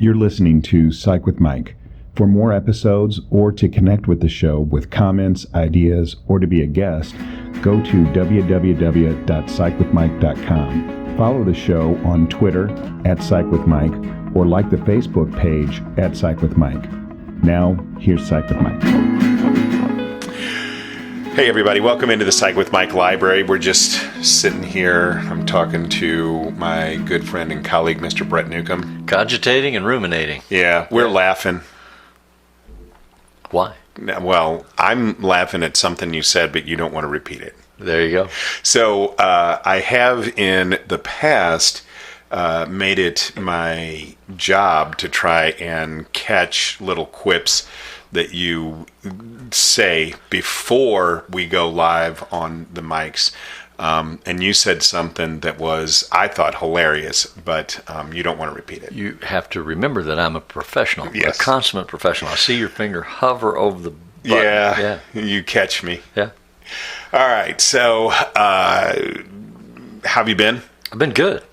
You're listening to Psych with Mike. For more episodes or to connect with the show with comments, ideas, or to be a guest, go to www.psychwithmike.com. Follow the show on Twitter @PsychWithMike or like the Facebook page @PsychWithMike. Now, here's Psych with Mike. Hey everybody, welcome into the Psych with Mike library. We're just sitting here. I'm talking to my good friend and colleague, Mr. Brett Newcomb. Cogitating and ruminating. Yeah, we're laughing. Why? Well, I'm laughing at something you said, but you don't want to repeat it. There you go. So I have in the past made it my job to try and catch little quips that you say before we go live on the mics. And you said something that was, I thought, hilarious, but you don't want to repeat it. You have to remember that I'm a professional, Yes. a consummate professional. I see your finger hover over the button. Yeah, you catch me. Yeah. All right, so how have you been? I've been good.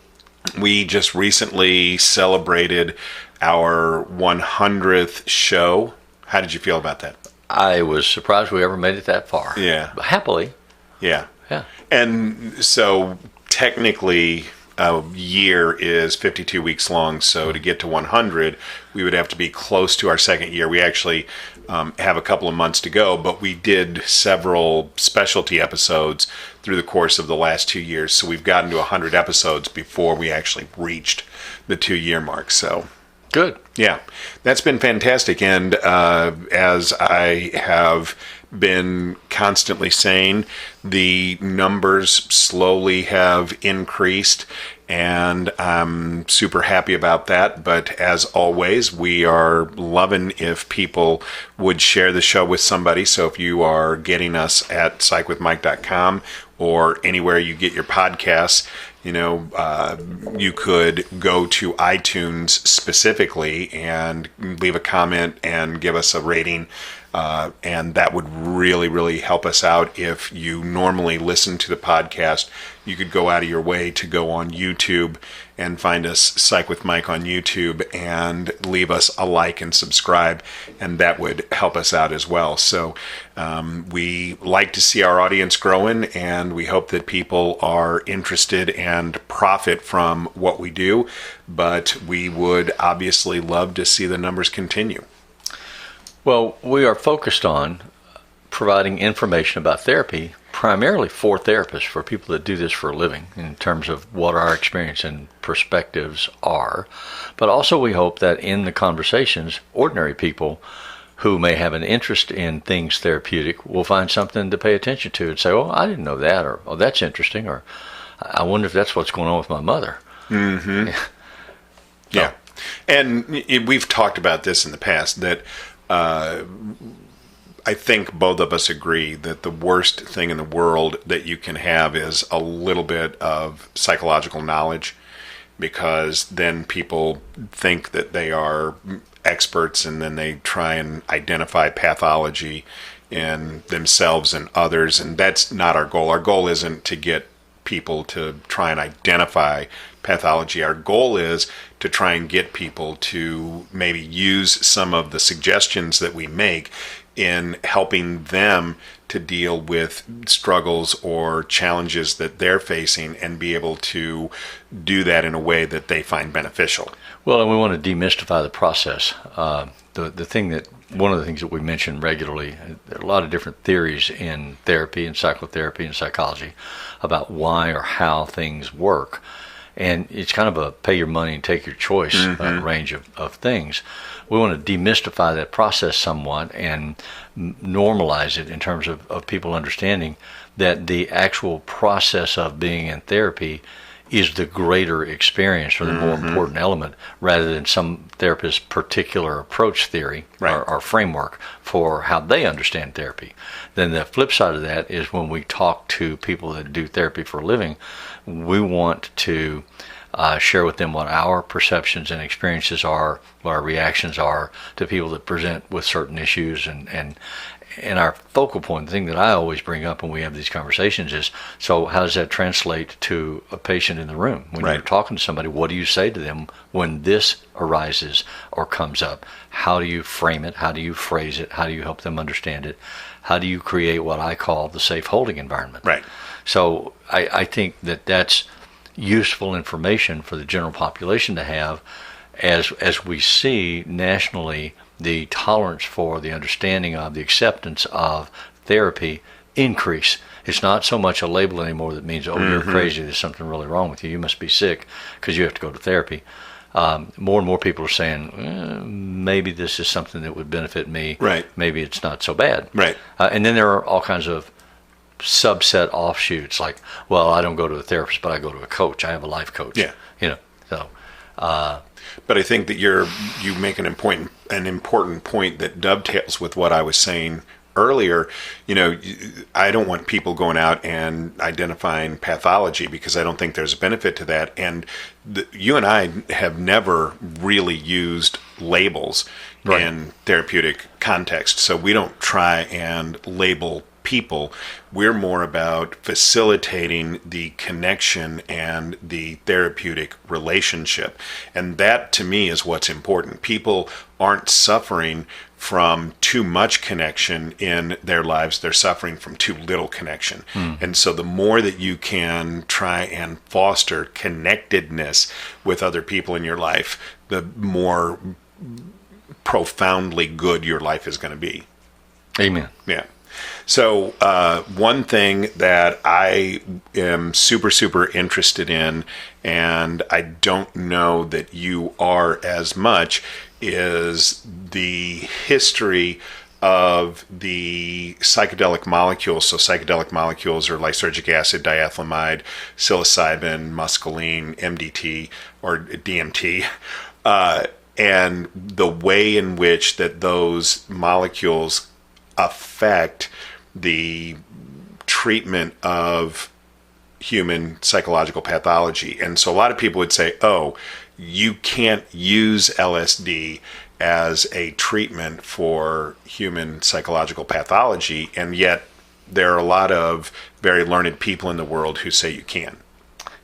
We just recently celebrated our 100th show. How did you feel about that? I was surprised we ever made it that far. Yeah. But happily. Yeah. Yeah. And so technically a year is 52 weeks long, so to get to 100, we would have to be close to our second year. We actually have a couple of months to go, but we did several specialty episodes through the course of the last 2 years, so we've gotten to 100 episodes before we actually reached the 2-year mark. So Good. yeah, that's been fantastic. And as I have been constantly saying, the numbers slowly have increased, and I'm super happy about that. But as always, we are loving if people would share the show with somebody. So if you are getting us at psychwithmike.com or anywhere you get your podcasts, you could go to iTunes specifically and leave a comment and give us a rating. And that would really, really help us out. If you normally listen to the podcast, you could go out of your way to go on YouTube and find us, Psych with Mike, on YouTube, and leave us a like and subscribe, and that would help us out as well. So we like to see our audience growing, and we hope that people are interested and profit from what we do, but we would obviously love to see the numbers continue. Well, we are focused on providing information about therapy, primarily for therapists, for people that do this for a living, in terms of what our experience and perspectives are. But also we hope that in the conversations, ordinary people who may have an interest in things therapeutic will find something to pay attention to and say, oh, I didn't know that, or oh, that's interesting, or I wonder if that's what's going on with my mother. Mm-hmm. Yeah. And we've talked about this in the past, that I think both of us agree that the worst thing in the world that you can have is a little bit of psychological knowledge, because then people think that they are experts, and then they try and identify pathology in themselves and others, and that's not our goal. Our goal isn't to get people to try and identify pathology. Our goal is to try and get people to maybe use some of the suggestions that we make in helping them to deal with struggles or challenges that they're facing, and be able to do that in a way that they find beneficial. Well, and we want to demystify the process. One of the things that we mention regularly, there are a lot of different theories in therapy and psychotherapy and psychology about why or how things work. And it's kind of a pay your money and take your choice range of things. We want to demystify that process somewhat and normalize it in terms of people understanding that the actual process of being in therapy is the greater experience, or the more important element, rather than some therapist's particular approach theory, right, or framework for how they understand therapy. Then the flip side of that is, when we talk to people that do therapy for a living, we want to share with them what our perceptions and experiences are, what our reactions are to people that present with certain issues, and And our focal point, the thing that I always bring up when we have these conversations is, so how does that translate to a patient in the room? When you're talking to somebody, what do you say to them when this arises or comes up? How do you frame it? How do you phrase it? How do you help them understand it? How do you create what I call the safe holding environment? Right. So I think that that's useful information for the general population to have as we see nationally the tolerance for, the understanding of, the acceptance of therapy increase. It's not so much a label anymore that means, oh, you're crazy, there's something really wrong with you, you must be sick because you have to go to therapy. More and more people are saying, maybe this is something that would benefit me. Right. Maybe it's not so bad. Right. And then there are all kinds of subset offshoots, like, well, I don't go to a therapist, but I go to a coach. I have a life coach. Yeah. So. But I think that you make an important point that dovetails with what I was saying earlier. I don't want people going out and identifying pathology because I don't think there's a benefit to that. And you and I have never really used labels in therapeutic context, so we don't try and label people. We're more about facilitating the connection and the therapeutic relationship. And that, to me, is what's important. People aren't suffering from too much connection in their lives. They're suffering from too little connection. And so the more that you can try and foster connectedness with other people in your life, the more profoundly good your life is going to be. Amen. Yeah. So one thing that I am super, super interested in, and I don't know that you are as much, is the history of the psychedelic molecules. So psychedelic molecules are lysergic acid, diethylamide, psilocybin, mescaline, MDT, or DMT. And the way in which that those molecules affect the treatment of human psychological pathology. And so a lot of people would say, oh, you can't use LSD as a treatment for human psychological pathology, and yet there are a lot of very learned people in the world who say you can.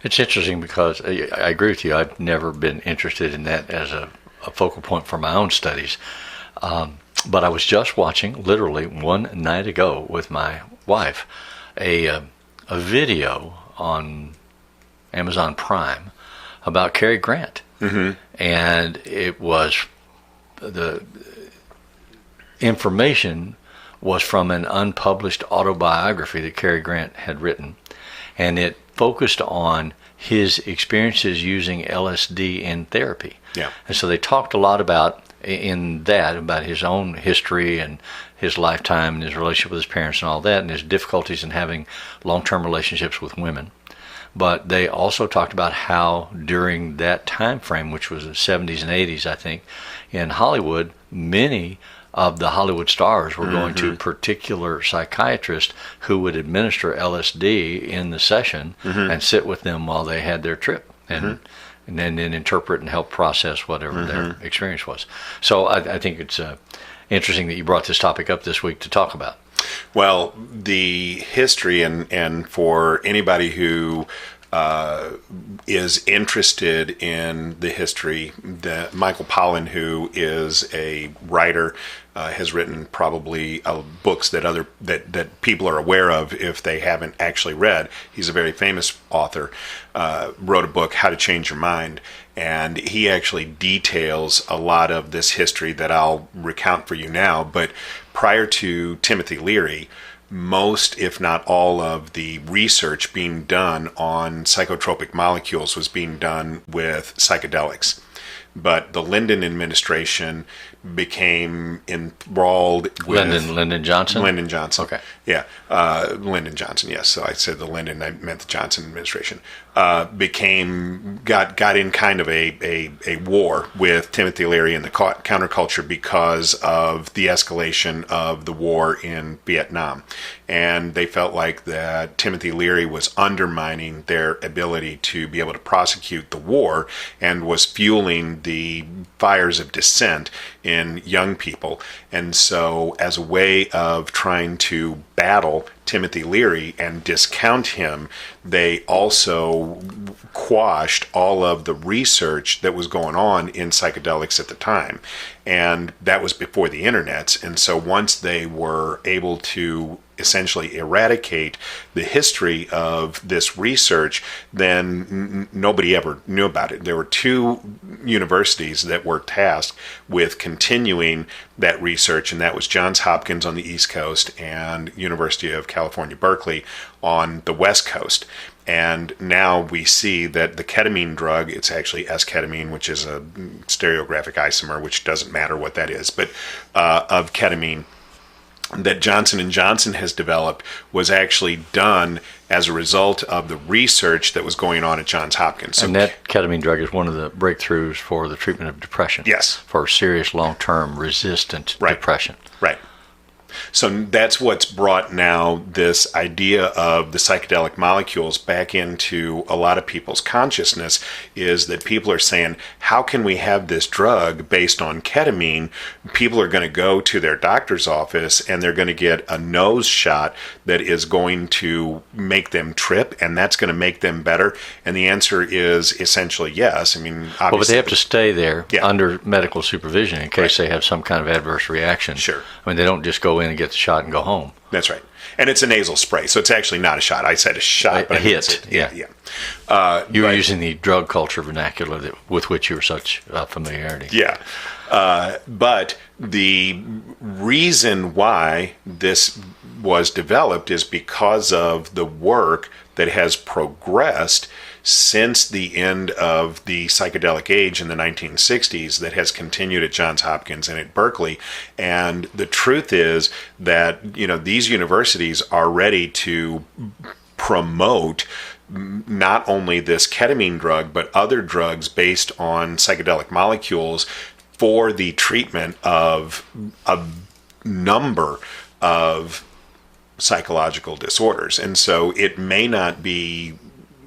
It's interesting because I agree with you. I've never been interested in that as a focal point for my own studies. But I was just watching, literally one night ago with my wife, a video on Amazon Prime about Cary Grant. And it was, the information was from an unpublished autobiography that Cary Grant had written. And it focused on his experiences using LSD in therapy. Yeah. And so they talked a lot about his own history and his lifetime and his relationship with his parents and all that, and his difficulties in having long-term relationships with women. But they also talked about how during that time frame, which was the 70s and 80s, I think, in Hollywood, many of the Hollywood stars were going to particular psychiatrists who would administer LSD in the session and sit with them while they had their trip. And then interpret and help process whatever their experience was. So I think it's interesting that you brought this topic up this week to talk about. Well, the history, and for anybody who is interested in the history, Michael Pollan, who is a writer, has written probably books that people are aware of if they haven't actually read. He's a very famous author. Wrote a book, How to Change Your Mind, and he actually details a lot of this history that I'll recount for you now. But prior to Timothy Leary, most, if not all, of the research being done on psychotropic molecules was being done with psychedelics. But the Lyndon administration became enthralled with... Lyndon Johnson? Lyndon Johnson. Okay. Yeah. Lyndon Johnson, yes. So I said the Lyndon, I meant the Johnson administration. Got in kind of a war with Timothy Leary and the counterculture because of the escalation of the war in Vietnam. and they felt like that Timothy Leary was undermining their ability to be able to prosecute the war and was fueling the fires of dissent in young people. And so, as a way of trying to battle Timothy Leary and discount him, they also quashed all of the research that was going on in psychedelics at the time. And that was before the internet. And so once they were able to essentially eradicate the history of this research, then nobody ever knew about it. There were two universities that were tasked with continuing that research, and that was Johns Hopkins on the East Coast and University of California, Berkeley on the West Coast. And now we see that the ketamine drug, it's actually esketamine, which is a stereographic isomer, which doesn't matter what that is, but of ketamine, that Johnson & Johnson has developed was actually done as a result of the research that was going on at Johns Hopkins. So, and that ketamine drug is one of the breakthroughs for the treatment of depression. Yes. For serious long-term resistant depression. Right. So that's what's brought now this idea of the psychedelic molecules back into a lot of people's consciousness, is that people are saying, how can we have this drug based on ketamine? People are going to go to their doctor's office and they're going to get a nose shot that is going to make them trip, and that's going to make them better. And the answer is essentially yes. I mean, obviously, but they have to stay there under medical supervision in case they have some kind of adverse reaction. Sure. I mean, they don't just go in and get the shot and go home. That's right. And it's a nasal spray, so it's actually not a shot. I said a shot, but a hit. Yeah. You were using the drug culture vernacular with which you were such familiarity. Yeah. But the reason why this was developed is because of the work that has progressed since the end of the psychedelic age in the 1960s that has continued at Johns Hopkins and at Berkeley. And the truth is that, these universities are ready to promote not only this ketamine drug, but other drugs based on psychedelic molecules for the treatment of a number of psychological disorders. And so it may not be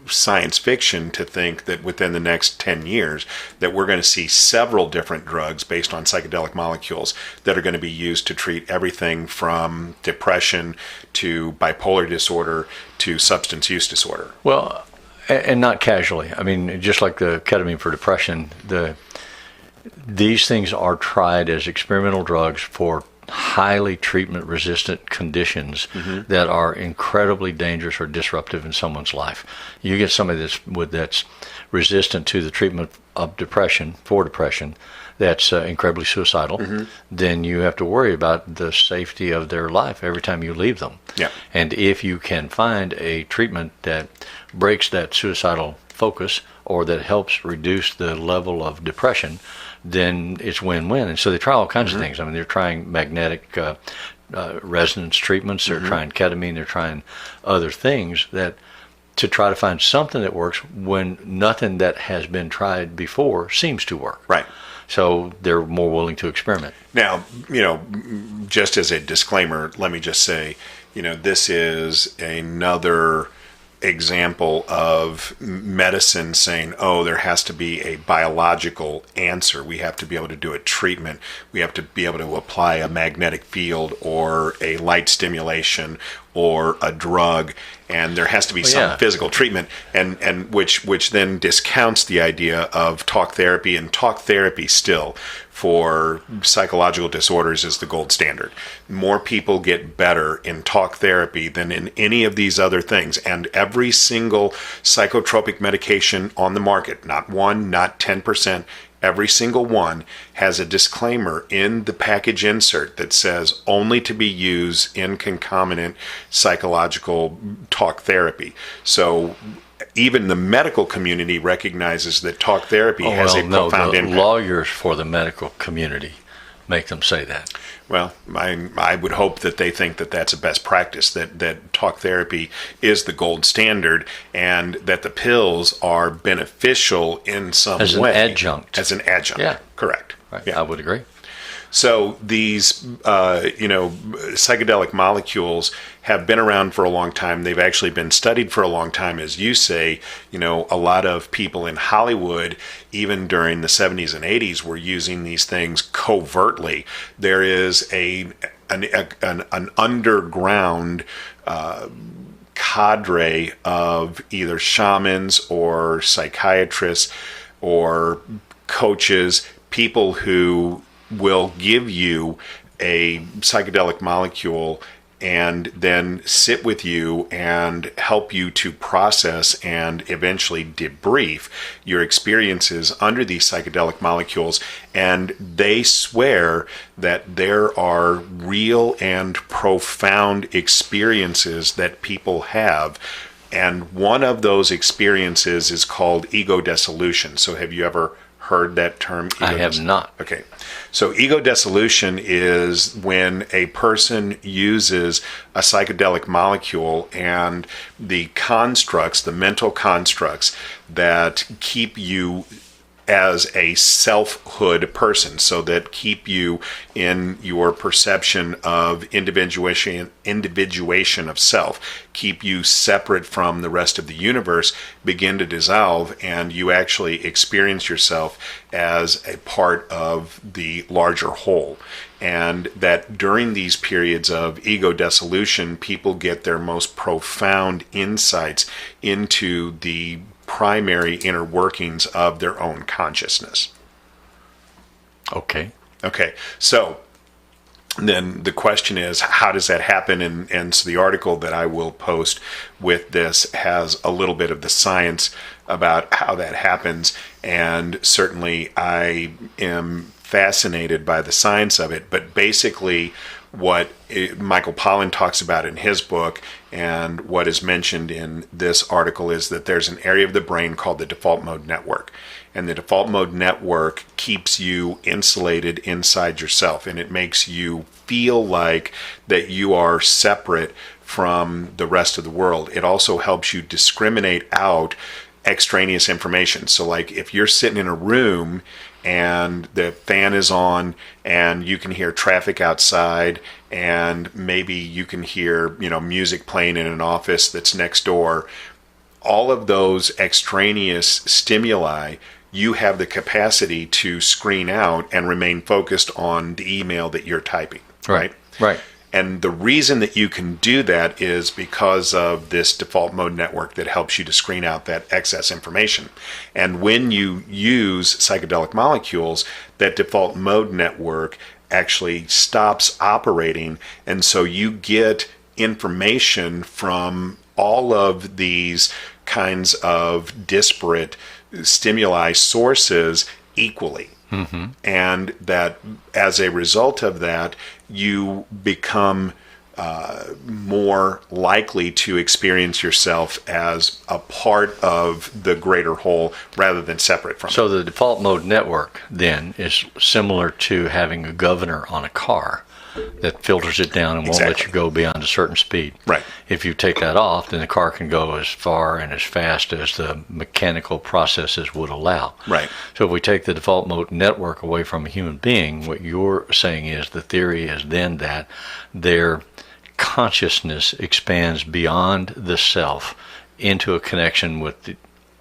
science fiction to think that within the next 10 years that we're going to see several different drugs based on psychedelic molecules that are going to be used to treat everything from depression to bipolar disorder to substance use disorder. Well, and not casually. I mean, just like the ketamine for depression, these things are tried as experimental drugs for highly treatment-resistant conditions that are incredibly dangerous or disruptive in someone's life. You get somebody that's resistant to the treatment of depression, that's incredibly suicidal, then you have to worry about the safety of their life every time you leave them. Yeah. And if you can find a treatment that breaks that suicidal focus or that helps reduce the level of depression, then it's win-win. And so they try all kinds of things. I mean, they're trying magnetic resonance treatments, they're trying ketamine, they're trying other things to try to find something that works when nothing that has been tried before seems to work. Right. So they're more willing to experiment. Now, just as a disclaimer, let me just say, this is another example of medicine saying, there has to be a biological answer. We have to be able to do a treatment. We have to be able to apply a magnetic field or a light stimulation or a drug, and there has to be some physical treatment, and which then discounts the idea of talk therapy, and talk therapy still for psychological disorders is the gold standard. More people get better in talk therapy than in any of these other things, and every single psychotropic medication on the market, not 1, not 10%, every single one has a disclaimer in the package insert that says only to be used in concomitant psychological talk therapy. So even the medical community recognizes that talk therapy has a profound impact. Lawyers for the medical community make them say that. Well, I would hope that they think that that's a best practice, that talk therapy is the gold standard, and that the pills are beneficial in some way. As an adjunct. As an adjunct. Yeah. Correct. Right. Yeah. I would agree. So these, psychedelic molecules have been around for a long time. They've actually been studied for a long time, as you say. A lot of people in Hollywood, even during the 70s and 80s, were using these things covertly. There is an underground cadre of either shamans or psychiatrists or coaches, people who will give you a psychedelic molecule and then sit with you and help you to process and eventually debrief your experiences under these psychedelic molecules. And they swear that there are real and profound experiences that people have. And one of those experiences is called ego dissolution. So have you ever heard that term? I have not. Okay. So ego dissolution is when a person uses a psychedelic molecule and the constructs, the mental constructs that keep you as a selfhood person, so that keep you in your perception of individuation of self, keep you separate from the rest of the universe, begin to dissolve, and you actually experience yourself as a part of the larger whole. And that during these periods of ego dissolution, people get their most profound insights into the primary inner workings of their own consciousness. Okay. So then the question is, how does that happen? And so the article that I will post with this has a little bit of the science about how that happens. And certainly I am fascinated by the science of it. But basically, what Michael Pollan talks about in his book and what is mentioned in this article is that there's an area of the brain called the default mode network. And the default mode network keeps you insulated inside yourself, and it makes you feel like that you are separate from the rest of the world. It also helps you discriminate out extraneous information. So like if you're sitting in a room and the fan is on and you can hear traffic outside and maybe you can hear, music playing in an office that's next door, all of those extraneous stimuli, you have the capacity to screen out and remain focused on the email that you're typing, right? Right. And the reason that you can do that is because of this default mode network that helps you to screen out that excess information. And when you use psychedelic molecules, that default mode network actually stops operating. And so you get information from all of these kinds of disparate stimuli sources equally. Mm-hmm. And that as a result of that, you become more likely to experience yourself as a part of the greater whole rather than separate from it. So the default mode network then is similar to having a governor on a car that filters it down and won't let you go beyond a certain speed. Right. If you take that off, then the car can go as far and as fast as the mechanical processes would allow. Right. So if we take the default mode network away from a human being, what you're saying is the theory is then that their consciousness expands beyond the self into a connection with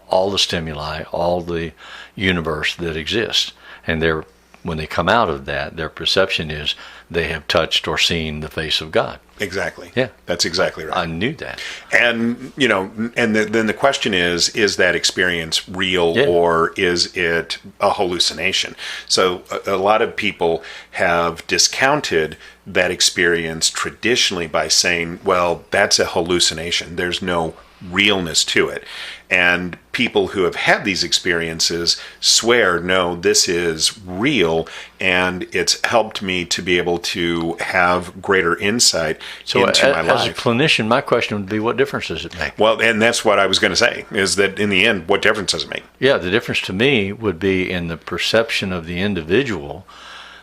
all the stimuli, all the universe that exists. And when they come out of that, their perception is they have touched or seen the face of God. Exactly. Yeah. That's exactly right. I knew that. And, then the question is that experience real or is it a hallucination? So a lot of people have discounted that experience traditionally by saying, well, that's a hallucination. There's no realness to it. And people who have had these experiences swear, no, this is real, and it's helped me to be able to have greater insight into my life. As a clinician, my question would be, what difference does it make? Well, and that's what I was going to say, is that in the end, what difference does it make? Yeah, the difference to me would be in the perception of the individual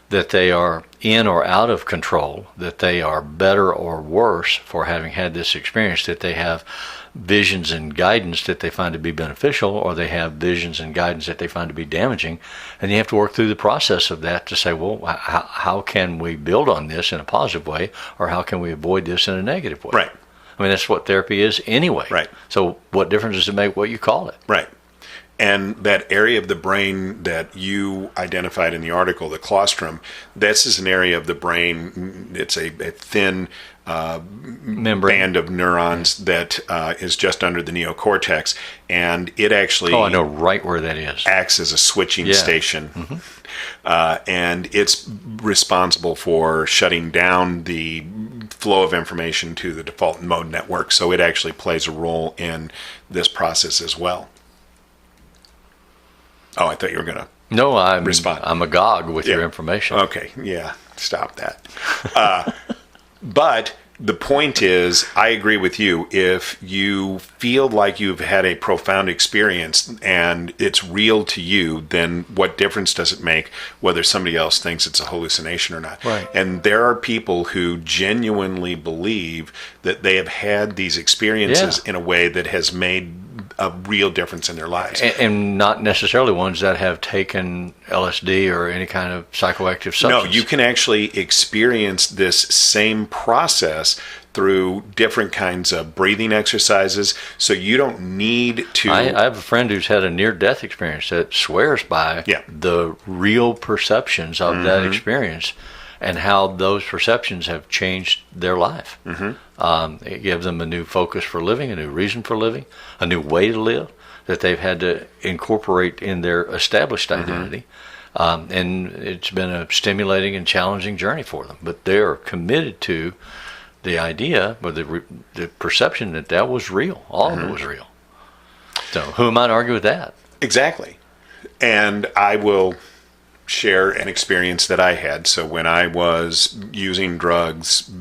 that they are in or out of control, that they are better or worse for having had this experience, that they have visions and guidance that they find to be beneficial, or they have visions and guidance that they find to be damaging. And you have to work through the process of that to say, well, how can we build on this in a positive way, or how can we avoid this in a negative way? Right. I mean, that's what therapy is anyway. Right. So what difference does it make what you call it? Right. And that area of the brain that you identified in the article, the claustrum, this is an area of the brain, it's a thin membrane band of neurons that is just under the neocortex, and it actually I know right where that is. Acts as a switching station. And it's responsible for shutting down the flow of information to the default mode network, so it actually plays a role in this process as well. Oh, I thought you were going to respond. I'm agog with your information. Okay, yeah, stop that. But the point is, I agree with you. If you feel like you've had a profound experience and it's real to you, then what difference does it make whether somebody else thinks it's a hallucination or not? Right. And there are people who genuinely believe that they have had these experiences in a way that has made a real difference in their lives. And not necessarily ones that have taken LSD or any kind of psychoactive substance. No, you can actually experience this same process through different kinds of breathing exercises, so you don't need to... I have a friend who's had a near-death experience that swears by the real perceptions of that experience and how those perceptions have changed their life. It gives them a new focus for living, a new reason for living, a new way to live that they've had to incorporate in their established identity. And it's been a stimulating and challenging journey for them. But they're committed to the idea, or the perception that was real. All of it was real. So who am I to argue with that? Exactly. And I will share an experience that I had. So when I was using drugs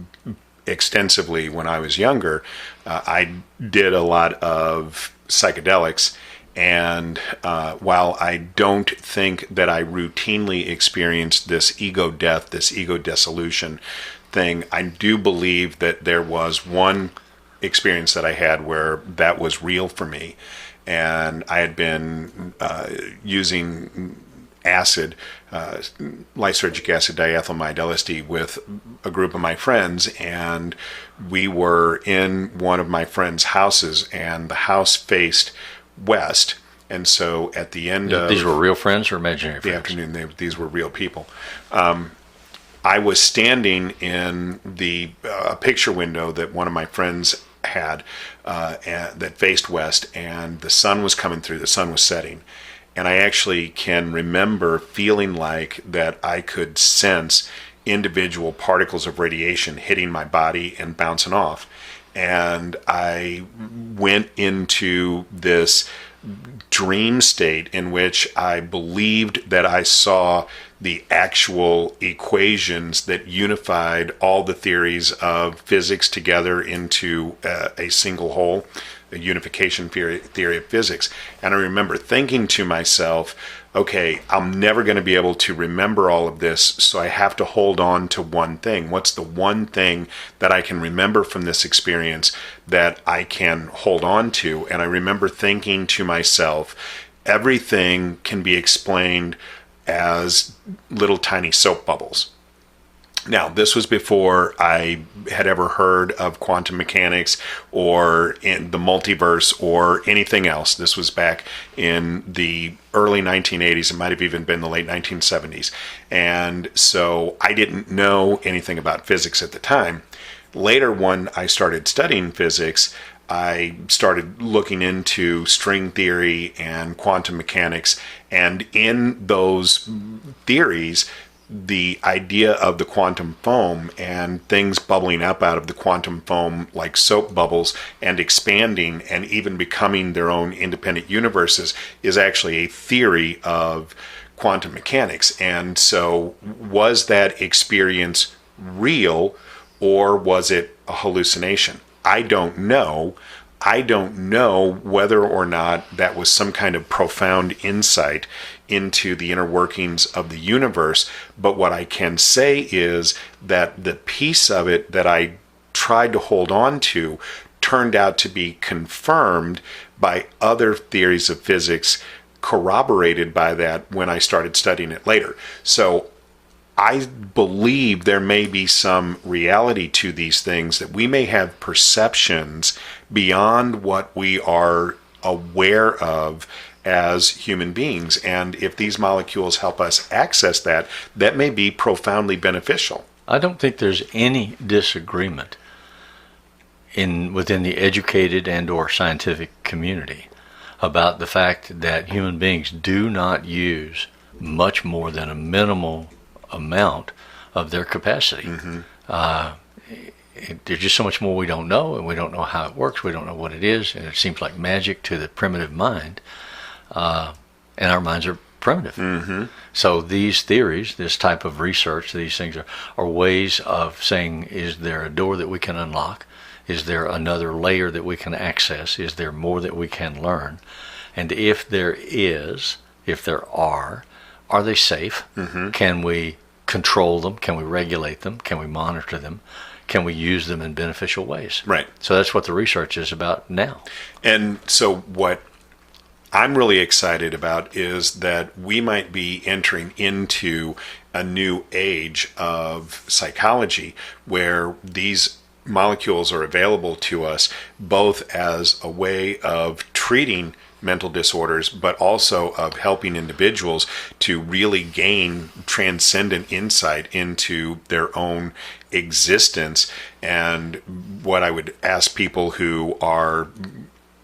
extensively when I was younger, I did a lot of psychedelics. And while I don't think that I routinely experienced this ego death, this ego dissolution thing, I do believe that there was one experience that I had where that was real for me. And I had been using acid, lysergic acid, diethylmide, LSD, with a group of my friends, and we were in one of my friends' houses, and the house faced west. And so at the end of... These were real friends or imaginary friends? The afternoon, these were real people. I was standing in the picture window that one of my friends had that faced west, and the sun was coming through, the sun was setting. And I actually can remember feeling like that I could sense individual particles of radiation hitting my body and bouncing off. And I went into this dream state in which I believed that I saw the actual equations that unified all the theories of physics together into a single whole, a unification theory of physics. And I remember thinking to myself, okay, I'm never going to be able to remember all of this, so I have to hold on to one thing. What's the one thing that I can remember from this experience that I can hold on to? And I remember thinking to myself, everything can be explained as little tiny soap bubbles. Now, this was before I had ever heard of quantum mechanics or in the multiverse or anything else. This was back in the early 1980s. It might have even been the late 1970s. And so I didn't know anything about physics at the time. Later, when I started studying physics, I started looking into string theory and quantum mechanics. And in those theories, the idea of the quantum foam and things bubbling up out of the quantum foam like soap bubbles and expanding and even becoming their own independent universes is actually a theory of quantum mechanics. And so was that experience real or was it a hallucination? I don't know. I don't know whether or not that was some kind of profound insight into the inner workings of the universe, but what I can say is that the piece of it that I tried to hold on to turned out to be confirmed by other theories of physics, corroborated by that when I started studying it later. So I believe there may be some reality to these things, that we may have perceptions beyond what we are aware of as human beings. And if these molecules help us access that, that may be profoundly beneficial. I don't think there's any disagreement within the educated and or scientific community about the fact that human beings do not use much more than a minimal amount of their capacity. There's just so much more we don't know, and we don't know how it works. We don't know what it is, and it seems like magic to the primitive mind. And our minds are primitive. So these theories, this type of research, these things are ways of saying, is there a door that we can unlock? Is there another layer that we can access? Is there more that we can learn? And if there are they safe? Can we control them? Can we regulate them? Can we monitor them? Can we use them in beneficial ways? Right. So that's what the research is about now. And so what I'm really excited about is that we might be entering into a new age of psychology where these molecules are available to us both as a way of treating mental disorders, but also of helping individuals to really gain transcendent insight into their own existence. And what I would ask people who are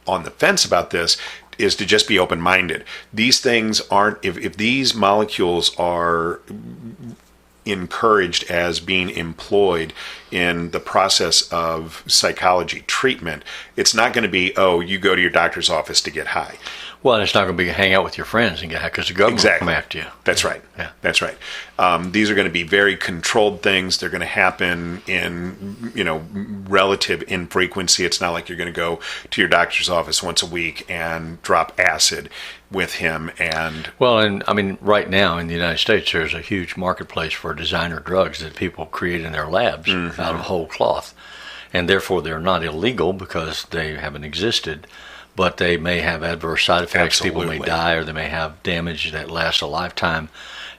on the fence about this is to just be open-minded. These things aren't, if these molecules are encouraged as being employed in the process of psychology treatment, it's not going to be, oh, you go to your doctor's office to get high. Well, it's not going to be hang out with your friends and get high because the government will come after you. That's right. Yeah. That's right. These are going to be very controlled things. They're going to happen in, relative infrequency. It's not like you're going to go to your doctor's office once a week and drop acid with him. And right now in the United States, there's a huge marketplace for designer drugs that people create in their labs out of whole cloth, and therefore they're not illegal because they haven't existed. But they may have adverse side effects. Absolutely. People may die, or they may have damage that lasts a lifetime.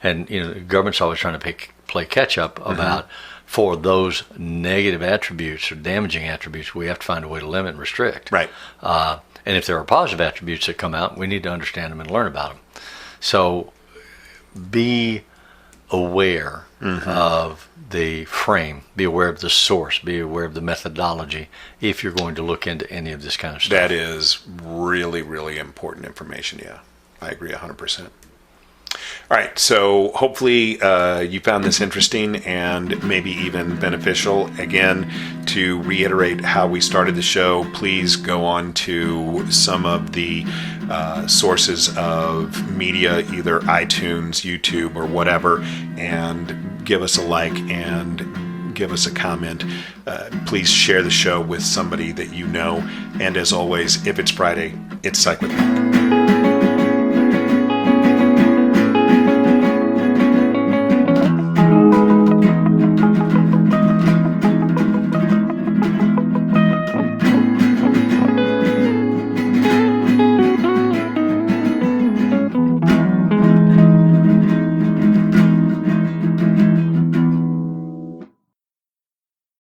And the government's always trying to play catch up about for those negative attributes or damaging attributes, we have to find a way to limit and restrict. Right. And if there are positive attributes that come out, we need to understand them and learn about them. So be aware of the frame, be aware of the source, be aware of the methodology if you're going to look into any of this kind of stuff. That is really, really important information. Yeah, I agree 100%. All right, so hopefully you found this interesting and maybe even beneficial. Again, to reiterate how we started the show, please go on to some of the sources of media, either iTunes, YouTube, or whatever, and give us a like and give us a comment. Please share the show with somebody that you know. And as always, if it's Friday, it's Psych with Mike.